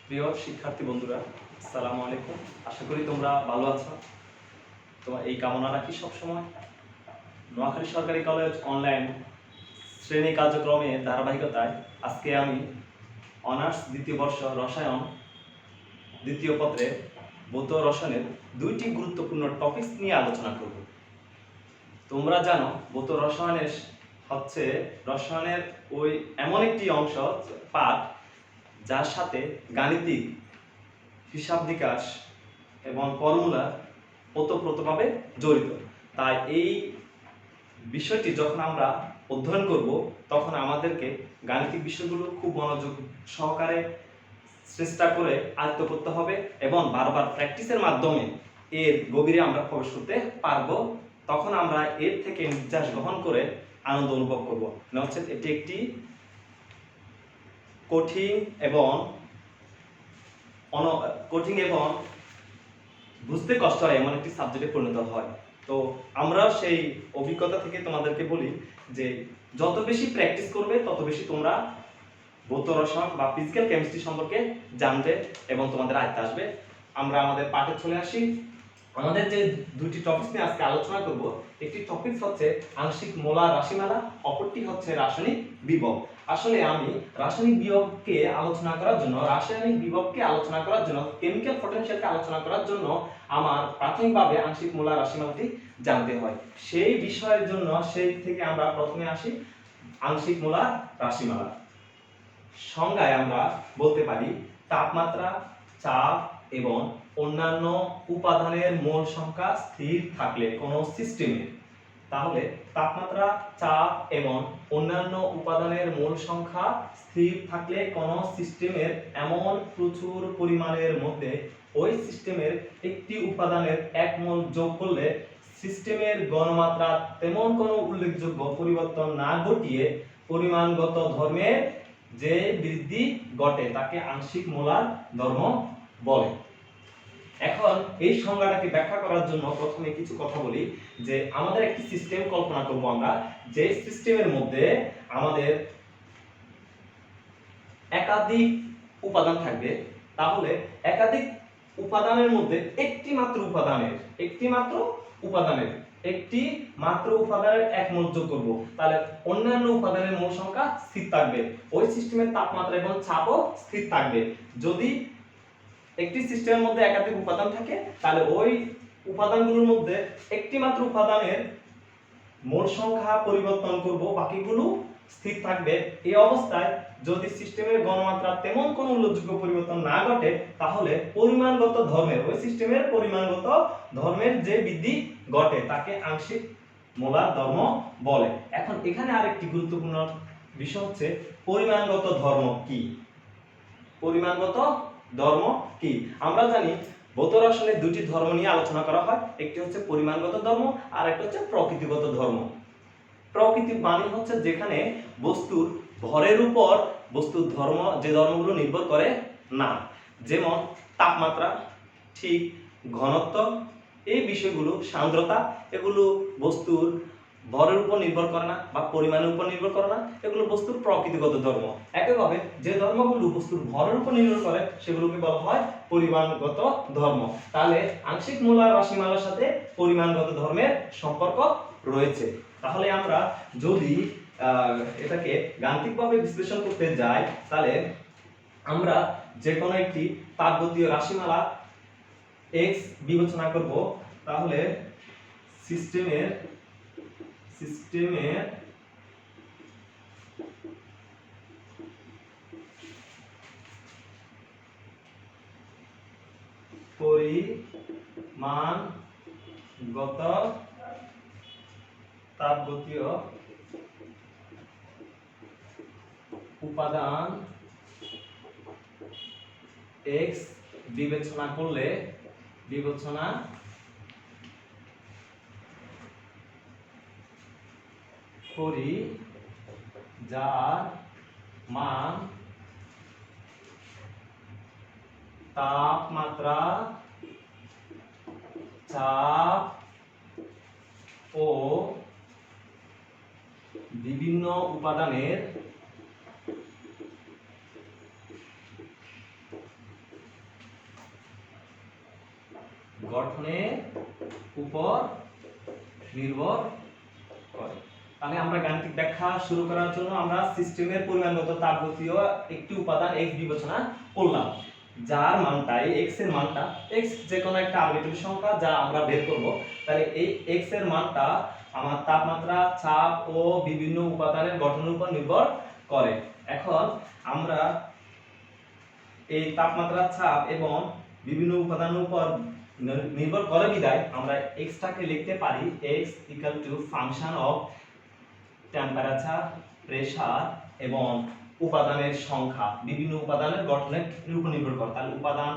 প্রিয় শিক্ষার্থী বন্ধুরা, আসসালামু আলাইকুম। আশা করি তোমরা ভালো আছো। তোমার এই কামনা রাখি সবসময়। নোয়াখালী সরকারি কলেজ অনলাইন শ্রেণী কার্যক্রমের ধারাবাহিকতায় আজকে আমি অনার্স দ্বিতীয় বর্ষ রসায়ন দ্বিতীয় পত্রে ভৌত রসায়নের দুইটি গুরুত্বপূর্ণ টপিকস নিয়ে আলোচনা করব। তোমরা জানো ভৌত রসায়নের হচ্ছে রসায়নের ওই এমন একটি অংশ পাঠ যার সাথে গাণিতিক হিসাব নিকাশ এবং ফর্মুলা ওতপ্রোতভাবে জড়িত। তাই এই বিষয়টি যখন আমরা অধ্যয়ন করব তখন আমাদেরকে গাণিতিক বিষয়গুলো খুব মনোযোগ সহকারে চেষ্টা করে আয়ত্ত করতে হবে এবং বারবার প্র্যাকটিসের মাধ্যমে এর গভীরে আমরা প্রবেশ করতে পারবো। তখন আমরা এর থেকে নির্যাস গ্রহণ করে আনন্দ অনুভব করব। হচ্ছে এটি একটি কঠিন এবং বুঝতে কষ্ট হয় এমন একটি সাবজেক্টে পরিণত হয়। তো আমরা সেই অভিজ্ঞতা থেকে তোমাদেরকে বলি যে যত বেশি প্র্যাকটিস করবে তত বেশি তোমরা ভৌত রসায়ন বা ফিজিক্যাল কেমিস্ট্রি সম্পর্কে জানবে এবং তোমাদের আয়ত্তে আসবে। আমরা আমাদের পাঠে চলে আসি। আমাদের যে দুটি টপিক নিয়ে আজকে আলোচনা করব, একটি টপিক হচ্ছে আংশিক মোলার রাশিমালা, অপরটি হচ্ছে রাসায়নিক বিভব। আসলে আমি রাসায়নিক বিভবকে আলোচনা করার জন্য কেমিক্যাল পটেনশিয়ালকে আলোচনা করার জন্য আমার প্রাথমিকভাবে আংশিক মোলার রাশিমালাটি জানতে হয়। সেই বিষয়ের জন্য সেই থেকে আমরা প্রথমে আসি আংশিক মোলার রাশিমালা। সংজ্ঞায় আমরা বলতে পারি তাপমাত্রা, চাপ এবং অন্যান্য উপাদানের মোল সংখ্যা স্থির থাকলে কোনো সিস্টেমের, তাহলে তাপমাত্রা, চাপ এবং অন্যান্য উপাদানের মোল সংখ্যা স্থির থাকলে কোনো সিস্টেমের এমন প্রচুর পরিমাণের মধ্যে ওই সিস্টেমের একটি উপাদানের এক মোল যোগ করলে সিস্টেমের গণমাত্রা তেমন কোনো উল্লেখযোগ্য পরিবর্তন না ঘটিয়ে পরিমাণগত ধর্মের যে বৃদ্ধি ঘটে তাকে আংশিক মোলার ধর্ম বলে। এখন এই সংজ্ঞাটাকে ব্যাখ্যা করার জন্য প্রথমে কিছু কথা বলি যে আমাদের একটি সিস্টেম কল্পনা করব আমরা, যে সিস্টেমের মধ্যে আমাদের একাধিক উপাদান থাকবে। তাহলে একাধিক উপাদানের মধ্যে একটি মাত্র উপাদানের এক মোল যোগ করব, তাহলে অন্যান্য উপাদানের মোল সংখ্যা স্থির থাকবে। ওই সিস্টেমের তাপমাত্রা এবং চাপও স্থির থাকবে। যদি একটি সিস্টেমের মধ্যে একাধিক উপাদান থাকে তাহলে ওই উপাদানগুলোর মধ্যে একটি মাত্র উপাদানের মোল সংখ্যা পরিবর্তন করব, বাকিগুলো স্থির থাকবে। এই অবস্থায় যদি সিস্টেমের গণমাত্রা তেমন কোনো উল্লেখযোগ্য পরিবর্তন না ঘটে তাহলে পরিমাণগত ধর্মের, ওই সিস্টেমের পরিমাণগত ধর্মের যে বৃদ্ধি ঘটে তাকে আংশিক মোলার ধর্ম বলে। এখন এখানে আরেকটি গুরুত্বপূর্ণ বিষয় হচ্ছে পরিমাণগত ধর্ম কি। আমরা জানি ভৌত রসায়নের দুটি ধর্ম নিয়ে আলোচনা করা হয়, একটি হচ্ছে পরিমাণগত ধর্ম আর একটা হচ্ছে প্রকৃতিগত ধর্ম। প্রকৃতি মানে হচ্ছে যেখানে বস্তুর ভরের উপর বস্তুর ধর্ম, যে ধর্মগুলো নির্ভর করে না, যেমন তাপমাত্রা, ঠিক ঘনত্ব, এই বিষয়গুলো, সান্দ্রতা, এগুলো বস্তুর ভরের উপর নির্ভর করে না বা পরিমাণের উপর নির্ভর করে না, এগুলো বস্তুর প্রকৃতিগত ধর্ম। একইভাবে যে ধর্মগুলো বস্তুর ভরের উপর নির্ভর করে সেগুলোকে বলা হয় পরিমাণগত ধর্ম। তাহলে আংশিক মোলার রাশিমালার সাথে পরিমাণগত ধর্মের সম্পর্ক রয়েছে। তাহলে আমরা যদি এটাকে গাণিতিকভাবে বিশ্লেষণ করতে যাই তাহলে আমরা যে কোনো একটি তাপগতীয় রাশিমালা x বিবেচনা করব। তাহলে সিস্টেমের পরিমাণগত তাপগতীয় উপাদান x বিবেচনা করি যার মান তাপমাত্রা, চাপ ও বিভিন্ন উপাদানের গঠনের উপর নির্ভর করে। তাহলে আমরা গাণিতিক ব্যাখ্যা শুরু করার জন্য আমরা সিস্টেমের পরিমাণগত তাপগতীয় একটি উপাদান x বিবেচনা করলাম, যার মানটা এই x এর মানটা, x যে কোনো একটা আরবিট্রারি সংখ্যা যা আমরা বের করব। তাহলে এই x এর মানটা আমার তাপমাত্রা, চাপ ও বিভিন্ন উপাদানের গঠনের উপর নির্ভর করে। এখন আমরা এই তাপমাত্রা, চাপ এবং বিভিন্ন উপাদানের উপর নির্ভর করে বিধায় আমরা x টাকে লিখতে পারি x function of temperature, pressure এবং উপাদানের সংখ্যা বিভিন্ন উপাদানের গঠনের উপর নির্ভর করে। তাহলে উপাদান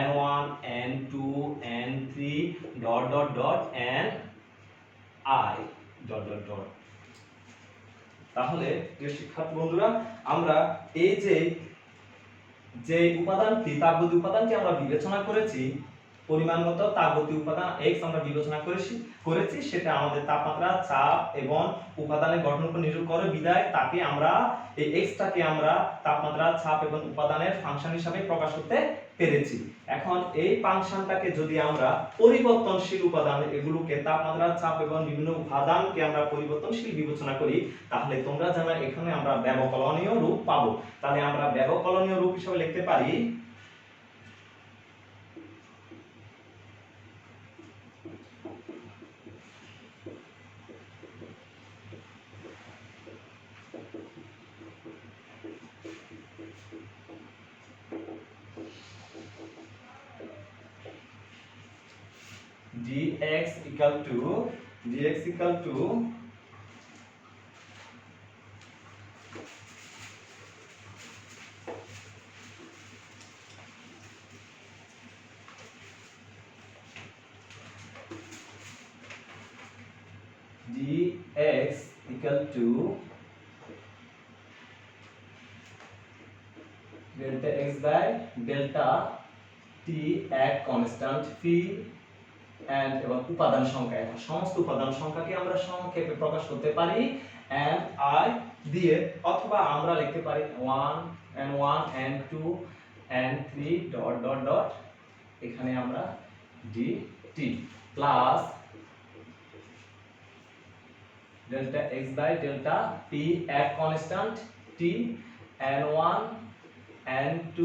n1 n2 n3 dot dot dot n i dot dot dot. তাহলে প্রিয় শিক্ষার্থী বন্ধুরা, আমরা এই যে উপাদানটি, তাপগতীয় উপাদানটি আমরা বিবেচনা করেছি, পরিমাণগত তাপগতীয় উপাদান x আমরা বিবেচনা করেছি সেটা আমাদের তাপমাত্রা, চাপ এবং উপাদানের গঠনের উপর নির্ভর করে বিধায় তাকে আমরা এই x টাকে আমরা তাপমাত্রা, চাপ এবং উপাদানের ফাংশন হিসাবে প্রকাশ করতে পেরেছি। এখন এই ফাংশনটাকে যদি আমরা পরিবর্তনশীল উপাদান, এগুলোকে তাপমাত্রা, চাপ এবং বিভিন্ন উপাদানকে আমরা পরিবর্তনশীল বিবেচনা করি, তাহলে তোমরা জানো এখানে আমরা ব্যবকলনীয় রূপ পাবো। তাহলে আমরা ব্যবকলনীয় রূপ হিসেবে লিখতে পারি dx equal to delta x by delta t এক কনস্ট্যান্ট ফি and এবং উপাদান সংখ্যা, এখন সমস্ত উপাদান সংখ্যাকে আমরা সংক্ষেপে প্রকাশ করতে পারি n i দিয়ে, অথবা আমরা লিখতে পারি 1 n1 n2 n3 dot dot dot, এখানে আমরা dt plus delta x by delta p এক constant t n1 n2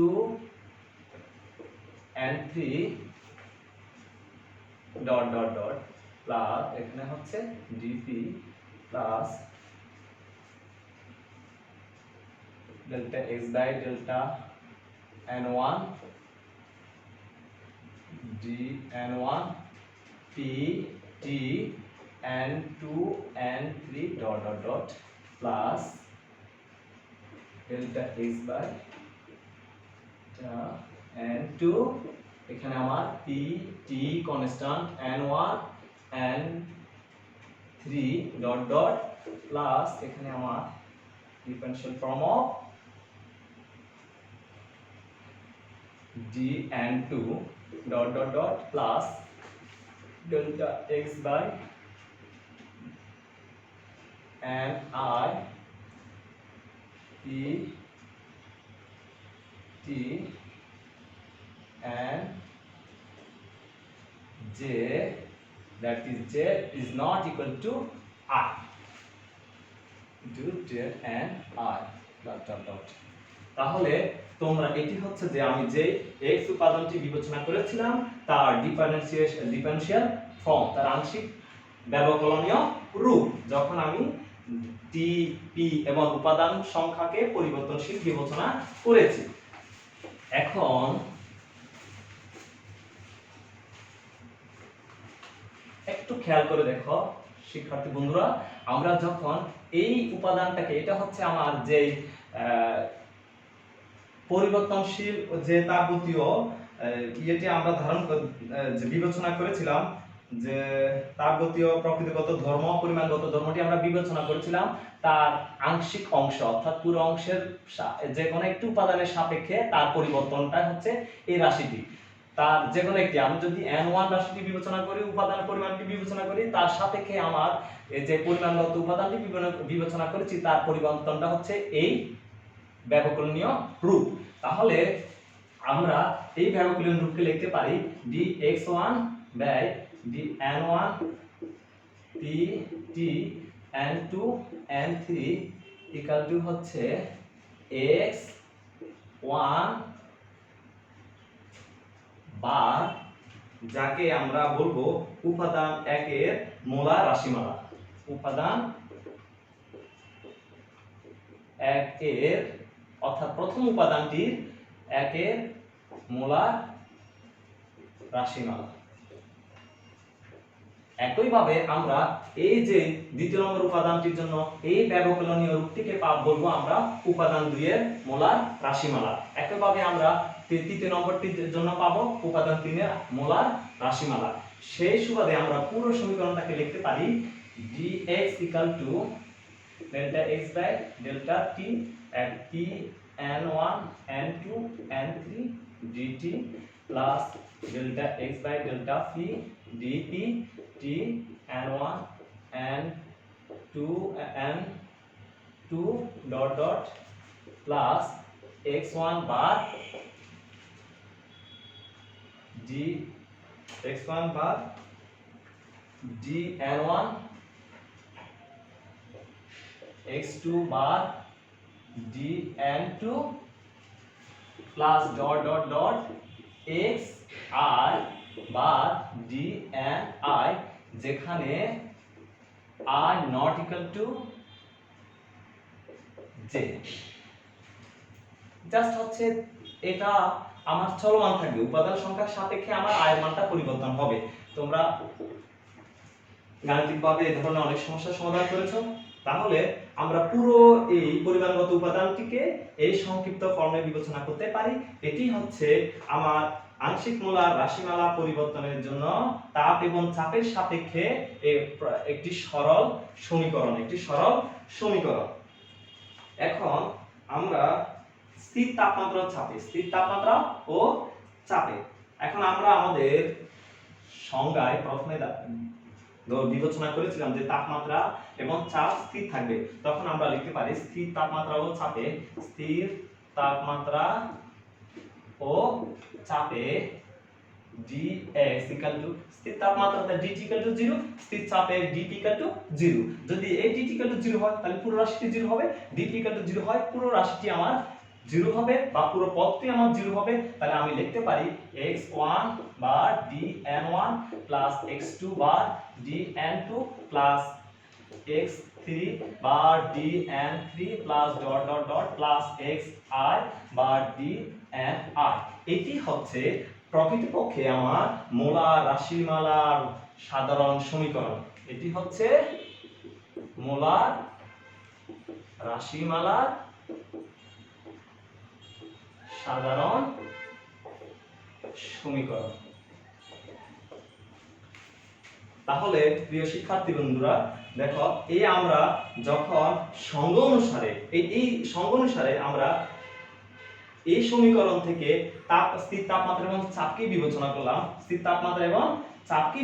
n3 dot dot dot plus এখানে হচ্ছে dp plus delta x by delta n1 d n1 p t n2 n3 dot dot dot plus delta x by n2, এখানে আমার p t constant n1 n3 dot dot plus এখানে আমার differential form of dn2 dot dot dot plus delta x by ni p t and j, that is j is not equal to I, to j and I dot dot dot। তাহলে তোমরা এটি হচ্ছে যে আমি যে x উপাদানটি বিবেচনা করেছিলাম তার ডিফারেনশিয়াল ফর্ম, তার আংশিক ব্যবকলনীয় রূপ, যখন আমি t p এবং উপাদান সংখ্যাকে পরিবর্তনশীল বিবেচনা করেছি। এখন একটু খেয়াল করে দেখো শিক্ষার্থী বন্ধুরা, আমরা যখন এই উপাদানটাকে, এটা হচ্ছে আমার যে পরিবর্তনশীল যে তাপগতীয় ইয়েটি আমরা যে বিবেচনা করেছিলাম, যে তাপগতীয় প্রকৃতিগত ধর্ম, পরিমাণগত ধর্মটি আমরা বিবেচনা করেছিলাম, তার আংশিক অংশ অর্থাৎ পুরো অংশের যে কোনো একটি উপাদানের সাপেক্ষে তার পরিবর্তনটা হচ্ছে এই রাশিটি। তার যে কোনো একটি, আমি যদি n1 রাশিটি বিবেচনা করি, উপাদানের পরিমাণটি বিবেচনা করি, তার সাপেক্ষে আমার যে পরিমাণগত উপাদানটি বিবেচনা করেছি তার পরিবর্তনটা হচ্ছে এই ব্যবকলনীয় রূপ। তাহলে আমরা এই ব্যবকলনীয় রূপকে লিখতে পারি dx1 by dn1 t n2 n3 equal to হচ্ছে x1 বার, যাকে আমরা বলবো উপাদান 1 এর মোলার রাশিমালা। উপাদান 1 এর অর্থাৎ প্রথম উপাদানটির 1 এর মোলার রাশিমালা। একইভাবে আমরা এই যে দ্বিতীয় নম্বর উপাদানটির জন্য এই ব্যবকলনীয় রূপটিকে বলবো আমরা উপাদান 2 এর মোলার রাশিমালা। একইভাবে আমরা তৃতীয় নম্বরটির জন্য পাবো উপাদান 3 এর মোলার রাশিমালা। সেই সুবাদে আমরা পুরো সমীকরণটাকে লিখতে পারি dx delta x by delta t at t n1 n2 n3 dt plus delta x by delta p dp t n1 n2 n2 dot dot plus x1 bar d x1 bar dn1 x2 bar dn2 plus dot dot dot x I bar dni, যেখানে I not equal to j। Just হচ্ছে এটা আমার চলমান থাকবে, উপাদান সংখ্যার সাপেক্ষে আমার আয়ের মানটা পরিবর্তন হবে। তোমরা গাণিতিকভাবে এই ধরনের অনেক সমস্যার সমাধান করেছো। তাহলে আমরা পুরো এই পরিমাণগত উপাদানটিকে এই সংক্ষিপ্ত ফর্মে বিবেচনা করতে পারি। এটি হচ্ছে আমার আংশিক মোলার রাশিমালা পরিবর্তনের জন্য তাপ এবং চাপের সাপেক্ষে একটি সরল সমীকরণ। এখন আমরা স্থির তাপমাত্রা ও চাপে এখন আমরা আমাদের সংজ্ঞায় প্রথমে বিবেচনা করেছিলাম যে তাপমাত্রা এবং চাপ স্থির থাকবে। তখন আমরা লিখতে পারি স্থির তাপমাত্রা ও চাপে dx স্থির তাপমাত্রাতে dt 0, স্থির চাপে dp 0। যদি এই dt 0 হয় তাহলে পুরো রাশিটি 0 হবে, dp 0 হয় পুরো রাশিটি আমার 0 হবে বা পুরো পদটি আমার 0 হবে। তাহলে আমি লিখতে পারি x1 বার dn1 প্লাস x2 বার dn2 প্লাস x3 বার dn3 plus dot dot dot plus xi বার dni। এটি হচ্ছে প্রকৃতপক্ষে আমার মোলার রাশিমালার সাধারণ সমীকরণ। এটি হচ্ছে মোলার রাশিমালার সাধারণ সমীকরণ। তাহলে প্রিয় শিক্ষার্থী বন্ধুরা দেখো, এই আমরা যখন সংজ্ঞা অনুসারে আমরা এই সমীকরণ থেকে স্থির তাপমাত্রা এবং চাপকে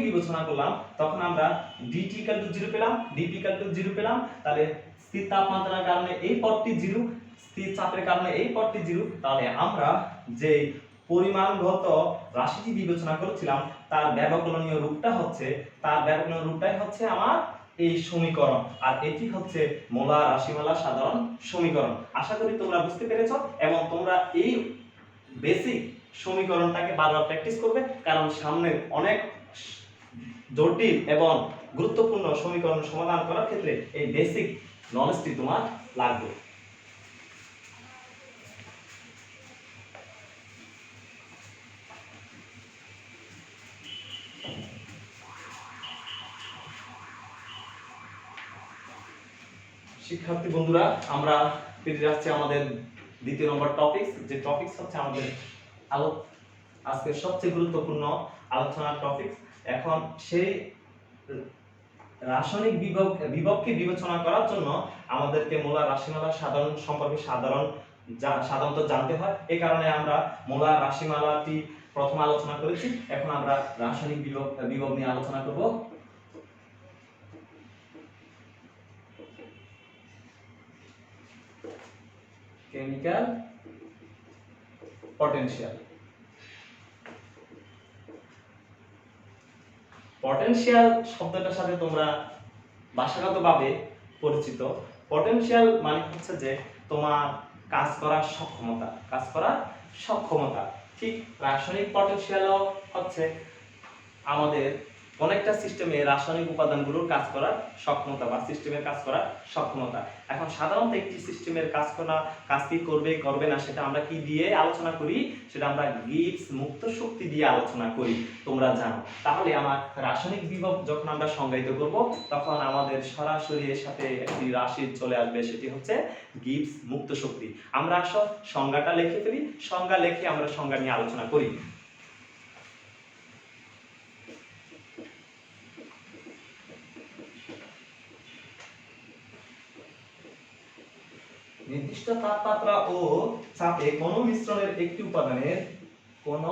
বিবেচনা করলাম, তখন আমরা dt 0 পেলাম, dp 0 পেলাম। তাহলে স্থির তাপমাত্রার কারণে এই পদটি 0, স্থির চাপের কারণে এই পদটি 0। তাহলে আমরা যে পরিমাণগত রাশিটি বিবেচনা করেছিলাম তার ব্যবকলনীয় রূপটাই হচ্ছে আমার এই সমীকরণ, আর এটি হচ্ছে মোলার রাশিমালার সাধারণ সমীকরণ। আশা করি তোমরা বুঝতে পেরেছো এবং তোমরা এই বেসিক সমীকরণটাকে বারবার প্র্যাকটিস করবে, কারণ সামনে অনেক জটিল এবং গুরুত্বপূর্ণ সমীকরণ সমাধান করার ক্ষেত্রে এই বেসিক নলেজটি তোমার লাগবে। শিক্ষার্থী বন্ধুরা, আমরা ফিরে যাচ্ছি আমাদের দ্বিতীয় নম্বর টপিকস, যে টপিকস হচ্ছে আমাদের আজকের সবচেয়ে গুরুত্বপূর্ণ আলোচনার টপিকস। এখন সেই রাসায়নিক বিভবকে বিবেচনা করার জন্য আমাদেরকে মোলার রাশিমালার সাধারণ সম্পর্কে সাধারণত জানতে হয়। এই কারণে আমরা মোলার রাশিমালাটি প্রথমে আলোচনা করেছি। এখন আমরা রাসায়নিক বিভব নিয়ে আলোচনা করব। Chemical potential. পটেনশিয়াল শব্দটার সাথে তোমরা ভাষাগতভাবে পরিচিত। পটেনশিয়াল মানে হচ্ছে যে তোমার কাজ করার সক্ষমতা, কাজ করার সক্ষমতা। ঠিক রাসায়নিক পটেনশিয়ালও হচ্ছে আমাদের অনেকটা সিস্টেমে রাসায়নিক উপাদানগুলোর কাজ করার সক্ষমতা বা সিস্টেমের কাজ করার সক্ষমতা। এখন সাধারণত একটি সিস্টেমের কাজ কি করবে করবে না সেটা আমরা কি দিয়ে আলোচনা করি, সেটা আমরা গিবস মুক্ত শক্তি দিয়ে আলোচনা করি, তোমরা জানো। তাহলে আমার রাসায়নিক বিভব যখন আমরা সংজ্ঞায়িত করব তখন আমাদের সরাসরি এর সাথে একটি রাশি চলে আসবে, সেটি হচ্ছে গিবস মুক্ত শক্তি। আমরা আসলে সংজ্ঞাটা লিখে ফেলি, সংজ্ঞা লিখে আমরা সংজ্ঞা নিয়ে আলোচনা করি। নির্দিষ্ট তাপমাত্রা ও চাপে কোন মিশ্রণের একটি উপাদানের কোন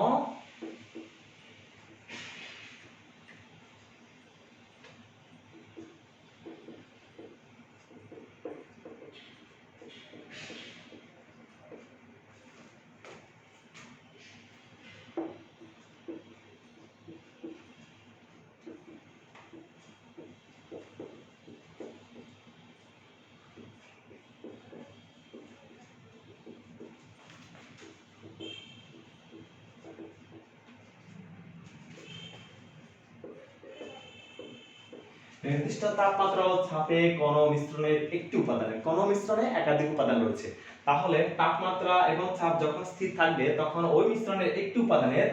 নির্দিষ্ট তাপমাত্রা ও চাপে কোন মিশ্রণের একটি উপাদানে, কোন মিশ্রণে একাধিক উপাদান রয়েছে। তাহলে তাপমাত্রা এবং চাপ যখন স্থির থাকবে তখন ওই মিশ্রণের একটি উপাদানের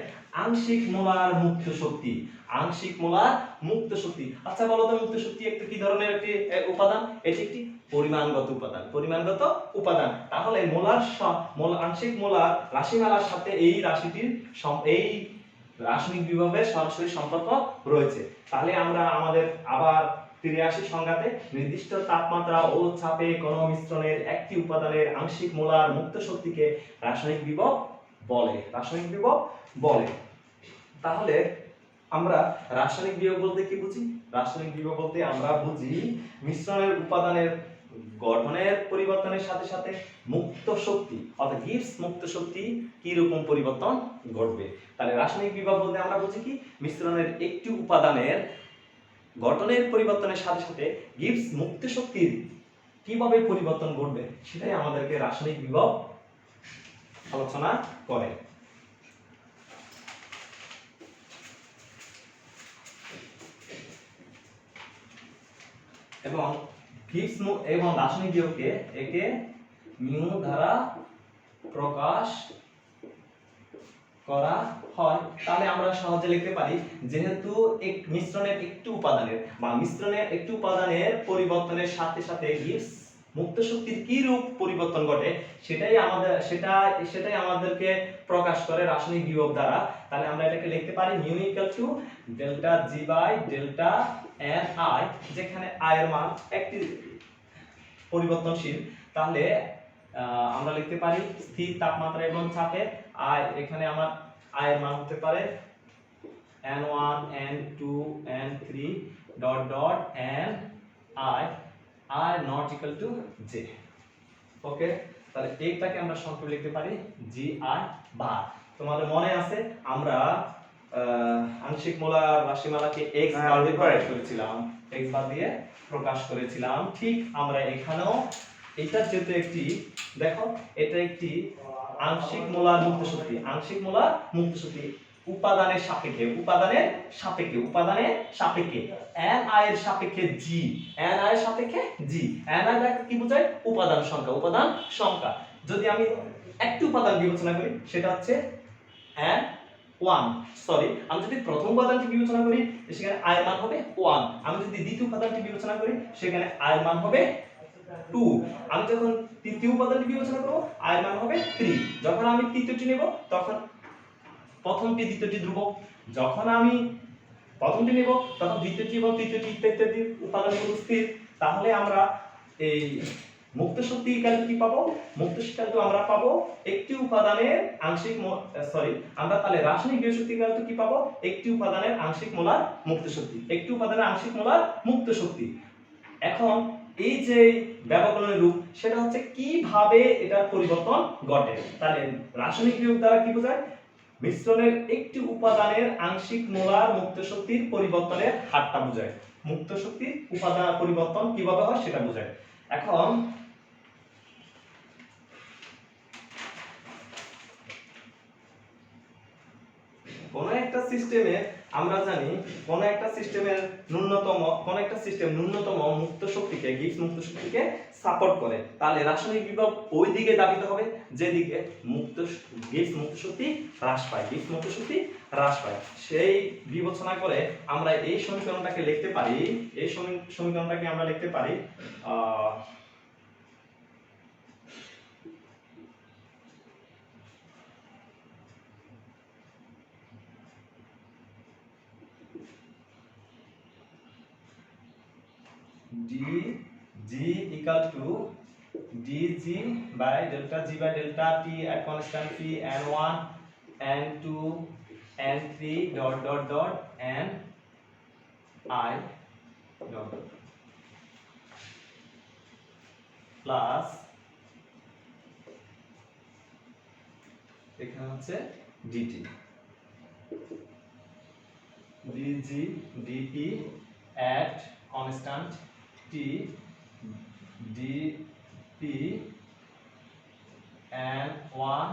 আংশিক মোলার মুক্ত শক্তি, আংশিক মোলার মুক্ত শক্তি। আচ্ছা বলো তো, মুক্ত শক্তি একটি কি ধরনের একটি উপাদান? এটি একটি পরিমাণগত উপাদান, পরিমাণগত উপাদান। তাহলে আংশিক মোলার রাশিমালার সাথে এই রাশিটির এই রাসায়নিক বিভবের সরাসরি সম্পর্ক রয়েছে। তাহলে আমরা আমাদের আবার ফিরে আসি সংজ্ঞাতে। নির্দিষ্ট তাপমাত্রা ও চাপে কোন মিশ্রণের একটি উপাদানের আংশিক মোলার মুক্ত শক্তিকে রাসায়নিক বিভব বলে, রাসায়নিক বিভব বলে। তাহলে আমরা রাসায়নিক বিভব বলতে কি বুঝি? রাসায়নিক বিভব বলতে আমরা বুঝি মিশ্রণের উপাদানের গঠনের পরিবর্তনের সাথে সাথে মুক্ত শক্তি অর্থাৎ গিবস মুক্ত শক্তি কি রকম পরিবর্তন ঘটবে। তাহলে রাসায়নিক বিভব বলতে আমরা বুঝি কি, মিশ্রণের একটি উপাদানের গঠনের পরিবর্তনের সাথে সাথে গিবস মুক্ত শক্তির কিভাবে পরিবর্তন ঘটবে সেটাই আমাদেরকে রাসায়নিক বিভব আলোচনা করে। এবং গিবস এবং রাসায়নিক বিভবকে একে মিউ দ্বারা প্রকাশ করা হয়। তাহলে আমরা সহজে লিখতে পারি, যেহেতু এক মিশ্রণের একটি উপাদানের বা মিশ্রণের একটি উপাদানের পরিবর্তনের সাথে সাথে গিবস মুক্ত শক্তির কি রূপ পরিবর্তন ঘটে সেটাই আমাদেরকে প্রকাশ করে রাসায়নিক বিভব দ্বারা। তাহলে আমরা এটাকে লিখতে পারি mu equal to delta G by delta N I, যেখানে আই এর মান একটি পরিবর্তনশীল। তাহলে আমরা লিখতে পারি স্থির তাপমাত্রা এবং চাপে আই, এখানে আমার আই এর মান হতে পারে n1 n2 n3 dot dot n I not equal to j। ওকে, তাহলে এইটাকে আমরা সংক্ষেপে লিখতে পারি জি আই বার। তোমাদের মনে আছে আমরা আংশিক মোলার রাশিমালাকে x বার দিয়ে প্রকাশ করেছিলাম, x বার দিয়ে প্রকাশ করেছিলাম। ঠিক আমরা এখানেও এটা যেহেতু একটি, দেখো এটা একটি আংশিক মোলার মুক্ত শক্তি, আংশিক মোলার মুক্ত শক্তি উপাদানের সাপেক্ষে, উপাদানের সাপেক্ষে, উপাদানের সাপেক্ষে ni এর সাপেক্ষে g, ni এর সাপেক্ষে g, ni দ্বারা কি বোঝায়? উপাদান সংখ্যা, উপাদান সংখ্যা। যদি আমি একটি উপাদান বিবেচনা করি সেটা হচ্ছে n1, সরি আমি যদি প্রথম উপাদানটি বিবেচনা করি সেখানে i এর মান হবে 1, আমি যদি দ্বিতীয় উপাদানটি বিবেচনা করি সেখানে i এর মান হবে 2, আমি যখন তৃতীয় উপাদানটি বিবেচনা করব i এর মান হবে 3, যখন আমি তৃতীয়টি নেব তখন প্রথমটি দ্বিতীয়টি ধ্রুবক, যখন আমি প্রথমটি নেব তখন দ্বিতীয়টি এবং তৃতীয়টি ইত্যাদি উপাদানগুলো স্থির। তাহলে আমরা এই মুক্ত শক্তি ইকুয়াল কি পাবো? মুক্ত শক্তি আমরা পাবো একটি উপাদানের আংশিক আমরা তাহলে রাসায়নিক বিভব শক্তি ইকুয়াল কি পাবো? একটি উপাদানের আংশিক মোলার মুক্ত শক্তি, একটি উপাদানের আংশিক মোলার মুক্ত শক্তি। এখন এই যে ব্যবকলনের রূপ সেটা হচ্ছে কিভাবে এটার পরিবর্তন ঘটে। তাহলে রাসায়নিক বিভব দ্বারা কি বোঝায়? মিশ্রণের একটি উপাদানের আংশিক মোলার মুক্ত শক্তির পরিবর্তনের হারটা বোঝায়। মুক্ত শক্তির উপাদান পরিবর্তন কিভাবে হয় সেটা বোঝায়। এখন কোন একটা সিস্টেমে আমরা জানি কোন একটা সিস্টেমের ন্যূনতম মুক্ত শক্তিকে গিবস মুক্ত শক্তিকে সাপোর্ট করে, তাহলে রাসায়নিক বিভব ওই দিকে দাবিত হবে যেদিকে গিবস মুক্ত শক্তি হ্রাস পায়, গিবস মুক্ত শক্তি হ্রাস পায়। সেই বিবেচনা করে আমরা এই সমীকরণটাকে লিখতে পারি, dg equal to dg by delta g by delta t at constant p n1 n2 n3 dot dot dot n I dot plus এখানে হচ্ছে dt dg dp at constant t dp n1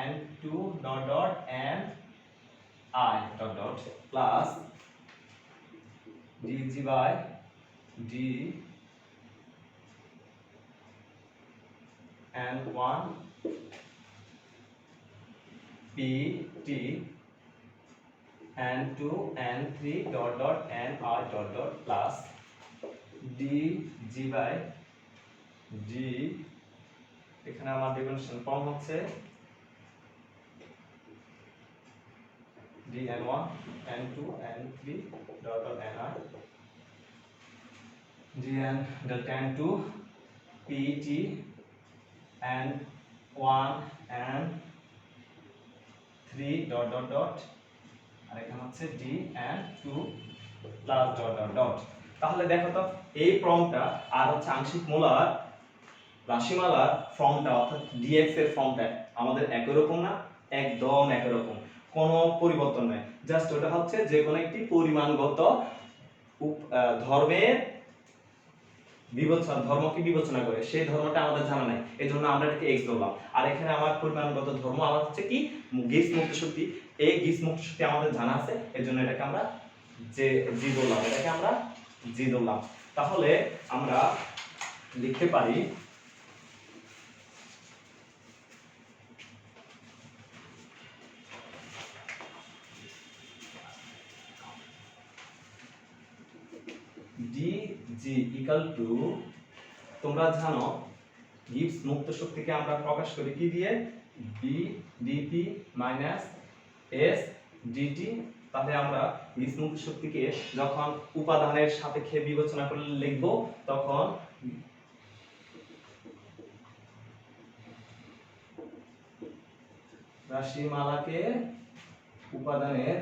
n2 dot dot n I dot dot plus dg by d n1 p t n2 n3 dot dot n I dot dot plus dg by d এখানে আমার differentiation form হচ্ছে dn1 n2 n3 dot dot ni dn delta n2 pt n1 n3 dot dot dot আর এখানে হচ্ছে dn2 plus dot dot dot. তাহলে দেখো তো এই ফর্মটা আর হচ্ছে আংশিক মোলার রাশিমালার ফর্মটা অর্থাৎ dx এর ফর্মটা আমাদের একই রকম না? একদম একই রকম, কোনো পরিবর্তন নাই। জাস্ট ওটা হচ্ছে যে কোনো একটি পরিমাণগত ধর্মের ধর্মকে বিবেচনা করে সেই ধর্মটা আমাদের জানা নাই, এই জন্য আমরা এটাকে x ধরলাম। আর এখানে আমার পরিমাণগত ধর্ম আমার হচ্ছে কি গিবস মুক্ত শক্তি, এই গিবস মুক্ত শক্তি আমাদের জানা আছে, এই জন্য এটাকে আমরা জি ধরলাম, এটাকে আমরা জি ধরলাম। তাহলে আমরা লিখতে পারি dg equal to, তোমরা জানো গিবস মুক্ত শক্তিকে আমরা প্রকাশ করি কি দিয়ে? b dp minus s dt। তাহলে আমরা গিবস মুক্ত শক্তিকে যখন উপাদানের সাপেক্ষে বিবেচনা করে লিখব তখন রাশিমালাকে উপাদানের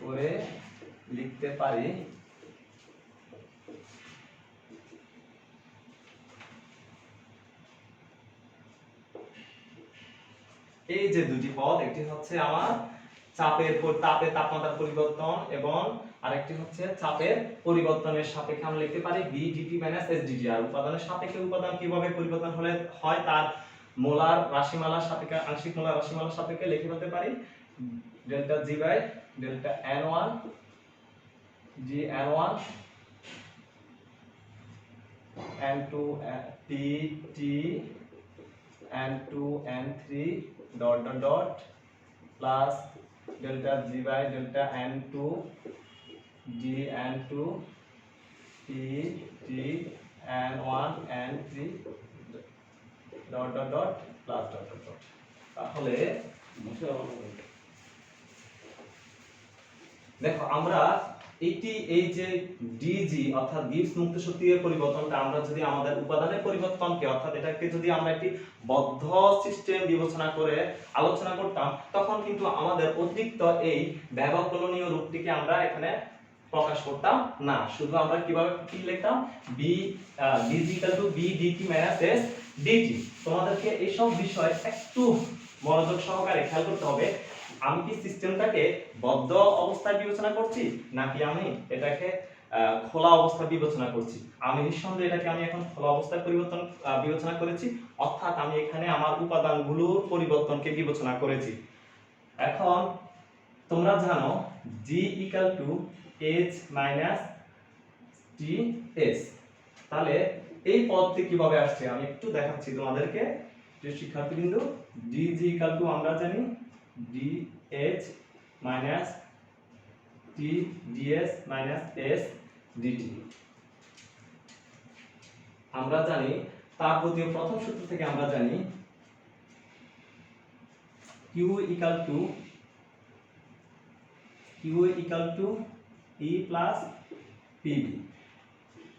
করে লিখতে পারি এই যে দুটি পদ, একটি হচ্ছে আমার তাপমাত্রার পরিবর্তন এবং আরেকটি হচ্ছে চাপের পরিবর্তনের সাপেক্ষে আমরা লিখতে পারি b dt s dt। আর উপাদানের সাপেক্ষে উপাদান কিভাবে পরিবর্তন হলে হয় তার মোলার রাশিমালার সাপেক্ষে আংশিক মোলার রাশিমালার সাপেক্ষে লিখে ফেলতে পারি delta g by delta n1 g n1 n2 p t n2 n3 dot dot dot plus delta g by delta n2 g n2 p t n1 n3 dot dot dot plus dot dot dot। তাহলে দেখো আমরা এই যে dg অর্থাৎ Gibbs মুক্ত শক্তির পরিবর্তনটা আমরা যদি আমাদের উপাদানের পরিবর্তনকে অর্থাৎ এটাকে যদি আমরা একটি বদ্ধ সিস্টেম বিবেচনা করে আলোচনা করতাম তখন কিন্তু আমাদের অতিরিক্ত এই ব্যবকলনীয় রূপটিকে আমরা এখানে প্রকাশ করতাম না, শুধু আমরা কিভাবে কি লিখতাম B is equal to B DT minus S DT. তোমাদেরকে এইসব বিষয় একটু মনোযোগ সহকারে খেয়াল করতে হবে। আমি কি সিস্টেমটাকে বদ্ধ অবস্থায় বিবেচনা করছি নাকি আমি এটাকে খোলা অবস্থা বিবেচনা করছি? আমি নিঃসন্দেহে এটাকে আমি এখন খোলা অবস্থায় বিবেচনা করেছি, অর্থাৎ আমি এখানে আমার উপাদানগুলোর পরিবর্তনকে বিবেচনা করেছি। এখন তোমরা জানো g equal to h minus ts। তাহলে এই পদটি কিভাবে আসছে আমি একটু দেখাচ্ছি তোমাদেরকে। যে শিক্ষার্থীবৃন্দ, dg ইকুয়াল টু আমরা জানি dh minus t ds minus s dt। আমরা জানি তাপগতীয় প্রথম সূত্র থেকে আমরা জানি q equal to E plus PV।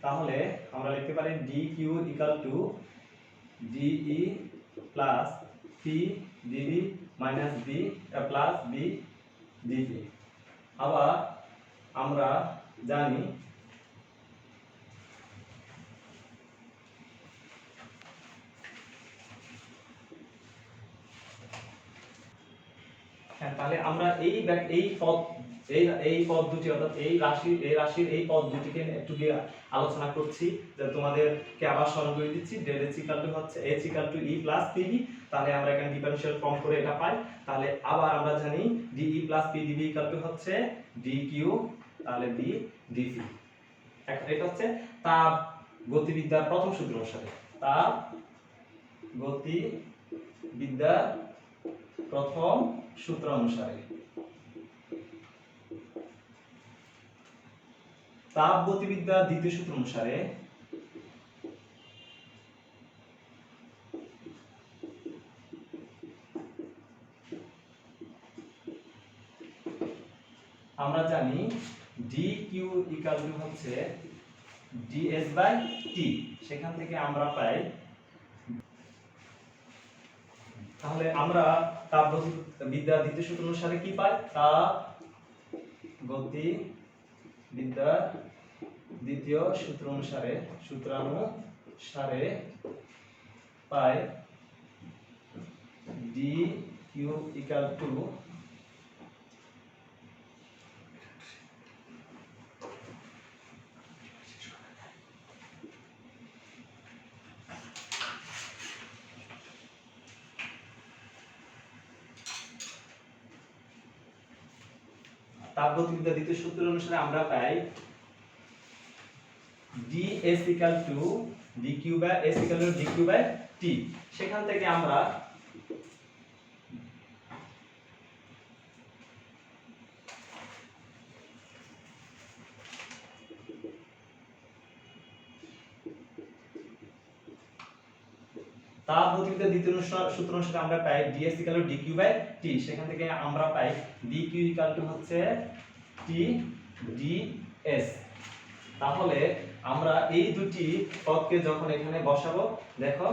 তাহলে আমরা লিখতে পারি dq equal two dE plus P dV minus B plus B dP। আবার আমরা জানি তাহলে আমরা এই পদ দুটি অর্থাৎ এই রাশির এই পদ দুটিকে একটু আলোচনা করছি, যে তোমাদেরকে আবার স্মরণ করে দিচ্ছি। ডেল h ইকুয়াল টু হচ্ছে h equal to E plus PV। তাহলে আমরা এখানে ডিফারেনশিয়াল ফর্ম করে এটা পাই। তাহলে আবার আমরা জানি DE plus PdV equal to হচ্ছে dQ, তাহলে B dC। এটা হচ্ছে তাপ গতিবিদ্যার প্রথম সূত্র অনুসারে, তাপ গতিবিদ্যার প্রথম সূত্র অনুসারে। তাপ গতিবিদ্যার দ্বিতীয় সূত্র অনুসারে আমরা জানি dq ইকুয়াল টু হচ্ছে ds বাই t। সেখান থেকে আমরা পাই, তাহলে আমরা তাপ গতিবিদ্যার দ্বিতীয় সূত্র অনুসারে কি পাই? তাপ গতিবিদ্যার দ্বিতীয় সূত্র অনুসারে পাই dq ইকুয়াল টু তাপগতিবিদ্যার দ্বিতীয় সূত্র অনুসারে আমরা পাই ds equal to dq by s equal to dq by t। সেখান থেকে আমরা তাপগতিবিদ্যার দ্বিতীয় সূত্র অনুসারে আমরা পাই ds equal to dq by t। সেখান থেকে আমরা পাই dq ইকুয়াল টু হচ্ছে t ds। তাহলে আমরা এই দুটি পদকে যখন এখানে বসাবো, দেখো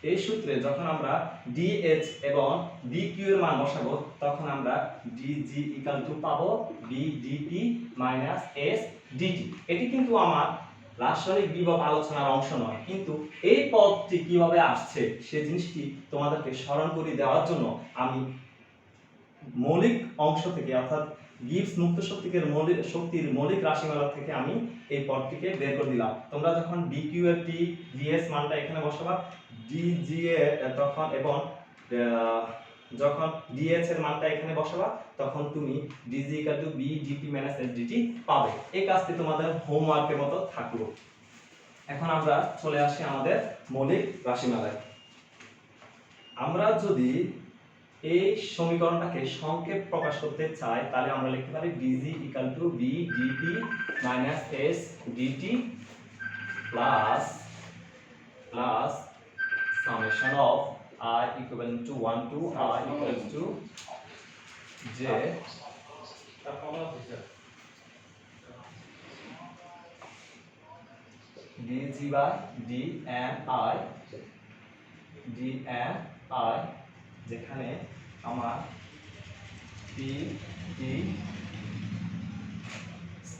এই সূত্রে যখন আমরা dh এবং dq এর মান বসাবো, তখন আমরা dg ইকুয়াল টু পাবো b dp minus s dt। এটি কিন্তু আমার রাসায়নিক বিভব আলোচনার অংশ নয়, কিন্তু এই পদটি কিভাবে আসছে সে জিনিসটি তোমাদেরকে স্মরণ করে দেওয়ার জন্য আমি মৌলিক অংশ থেকে, অর্থাৎ গিবস মুক্ত শক্তির মৌলিক রাশিমালা থেকে আমি এই পদটিকে বের করে দিলাম। তোমরা যখন dq এর t ds মানটা এখানে বসাবা, dg এর তখন এবং যখন dh এর মানটা এখানে বসাবা, তখন তুমি dg equal to b dp minus s dt পাবে। এই কাজটি তোমাদের হোমওয়ার্কের মতো থাকলো। এখন আমরা চলে আসি আমাদের মৌলিক রাশিমালায়। আমরা যদি এই সমীকরণটাকে সংক্ষেপ প্রকাশ করতে চাই, তাহলে আমরা লিখতে পারি dg equal to b dp minus s dt plus summation of I equivalent to 1 to I equals to j dg by dni যেখানে আমার p d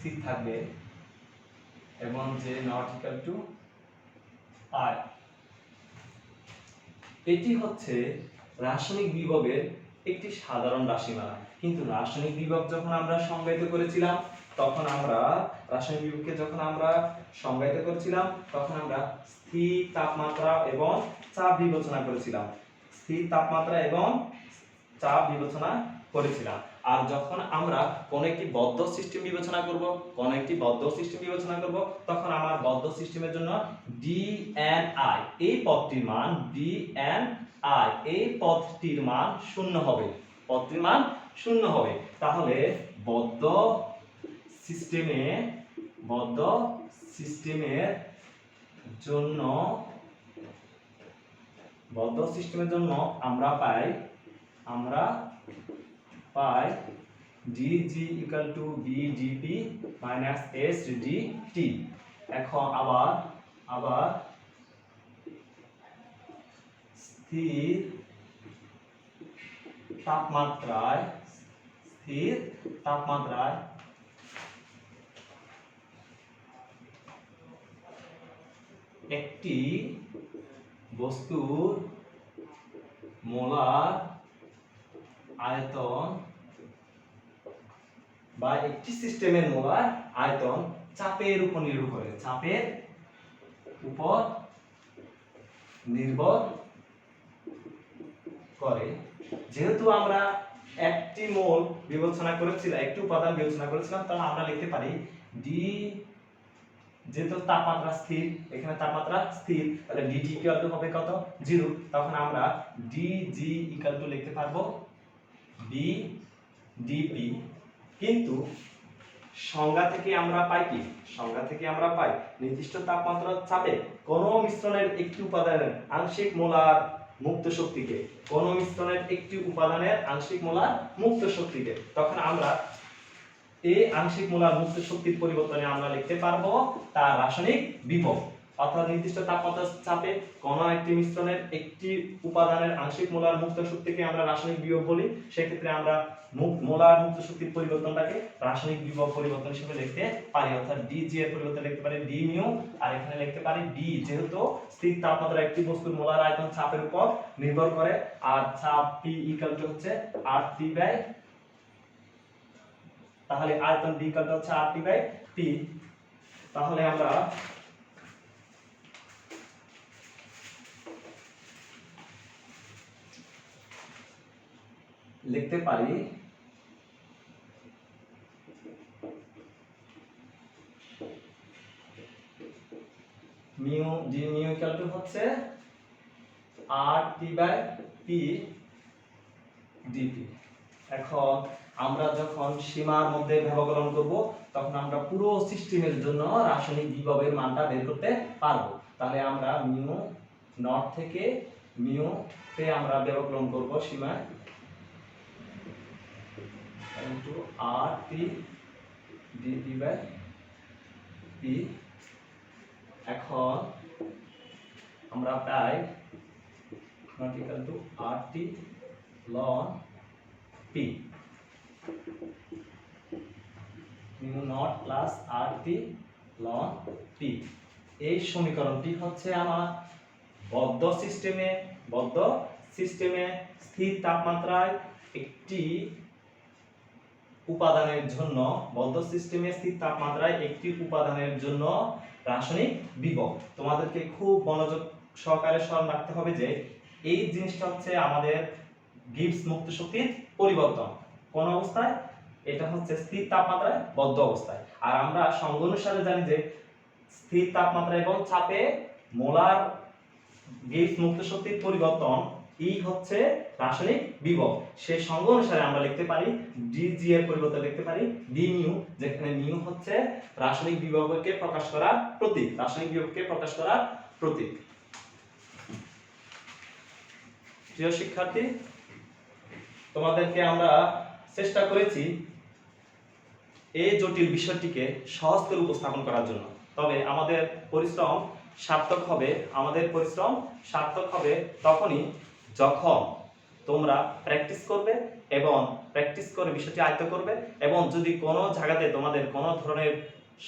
স্থির থাকবে এবং যে নট ইকুয়াল টু আই। এটি হচ্ছে রাসায়নিক বিভবের একটি সাধারণ রাশিমালা। কিন্তু রাসায়নিক বিভব যখন আমরা সংজ্ঞায়িত করেছিলাম তখন আমরা স্থির তাপমাত্রা এবং চাপ বিবেচনা করেছিলাম। আর যখন আমরা কোন একটি বদ্ধ সিস্টেম বিবেচনা করব তখন আমার বদ্ধ সিস্টেমের জন্য dni এই পদটির মান শূন্য হবে। তাহলে বদ্ধ সিস্টেমের জন্য আমরা পাই dg equal to bdp minus sdt। এখন আবার স্থির তাপমাত্রায় একটি বস্তুর মোলার আয়তন বা একটি সিস্টেমের মোলার আয়তন চাপের উপর নির্ভর করে। যেহেতু আমরা একটি মোল বিবেচনা করেছিলাম, একটি উপাদান বিবেচনা করেছিলাম, তাহলে আমরা লিখতে পারি যেহেতু তাপমাত্রা স্থির, এখানে তাপমাত্রা স্থির, তাহলে dt ইকুয়াল টু হবে কত 0। তখন আমরা dg ইকুয়াল টু লিখতে পারবো bdp। কিন্তু সংজ্ঞা থেকে আমরা পাই নির্দিষ্ট তাপমাত্রা চাপে কোন মিশ্রণের একটি উপাদানের আংশিক মোলার মুক্ত শক্তিকে তখন আমরা এই আংশিক মোলার মুক্ত শক্তির পরিবর্তনে আমরা লিখতে পারবো তার রাসায়নিক বিভব। অর্থাৎ নির্দিষ্ট তাপমাত্রা চাপে কোন একটি মিশ্রণের একটি উপাদানের আংশিক মোলার মুক্ত শক্তিকে আমরা রাসায়নিক বিভব বলি। সেক্ষেত্রে আমরা মোলার মুক্ত শক্তির পরিবর্তনটাকে রাসায়নিক বিভব পরিবর্তন হিসেবে লিখতে পারি। অর্থাৎ dg এর পরিবর্তে লিখতে পারি d mu, আর এখানে লিখতে পারি d, যেহেতু স্থির তাপমাত্রা একটি বস্তুর মোলার আয়তন চাপের উপর নির্ভর করে, আর চাপ p ইকুয়াল টু হচ্ছে RT বাই, তাহলে আয়তন d ইকুয়াল টু হচ্ছে RT বাই p। তাহলে আমরা লিখতে পারি mu d mu equal to হচ্ছে RT বাই p dt। এখন আমরা যখন সীমার মধ্যে ব্যবকলন করব তখন আমরা পুরো সিস্টেমের জন্য রাসায়নিক বিভবের মানটা বের করতে পারবো। তাহলে আমরা মিউ নট থেকে মিউ তে আমরা ব্যবকলন করব সীমায় into RT dt by p। এখন আমরা পাই not equal to RT ln p, mu not plus RT ln p। এই সমীকরণটি হচ্ছে আমার বদ্ধ সিস্টেমে স্থির তাপমাত্রায় একটি উপাদানের জন্য রাসায়নিক বিভব। তোমাদেরকে খুব মনোযোগ সহকারে স্মরণ রাখতে হবে যে এই জিনিসটা হচ্ছে আমাদের গিবস মুক্ত শক্তির পরিবর্তন। কোন অবস্থায়? এটা হচ্ছে স্থির তাপমাত্রায় বদ্ধ অবস্থায়। আর আমরা সংজ্ঞা অনুসারে জানি যে স্থির তাপমাত্রা এবং চাপে মোলার গিবস মুক্ত শক্তির পরিবর্তন এই হচ্ছে রাসায়নিক বিভব। সেই সংজ্ঞা অনুসারে আমরা লিখতে পারি dg এর পরিবর্তে লিখতে পারি d mu, যেখানে mu হচ্ছে রাসায়নিক বিভবকে প্রকাশ করার প্রতীক। প্রিয় শিক্ষার্থী, তোমাদেরকে আমরা চেষ্টা করেছি এই জটিল বিষয়টিকে সহজ করে উপস্থাপন করার জন্য। তবে আমাদের পরিশ্রম সার্থক হবে তখনই যখন তোমরা প্র্যাকটিস করবে এবং প্র্যাকটিস করে বিষয়টি আয়ত্ত করবে। এবং যদি কোনো জায়গাতে তোমাদের কোনো ধরনের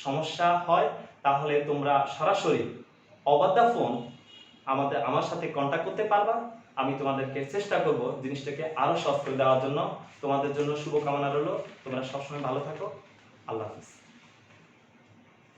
সমস্যা হয় তাহলে তোমরা সরাসরি ওভার দ্য ফোন আমার সাথে কন্ট্যাক্ট করতে পারবা। আমি তোমাদেরকে চেষ্টা করব জিনিসটাকে আরো সহজ করে দেওয়ার জন্য। তোমাদের জন্য শুভকামনা রইল। তোমরা সবসময় ভালো থাকো। আল্লাহ হাফিজ।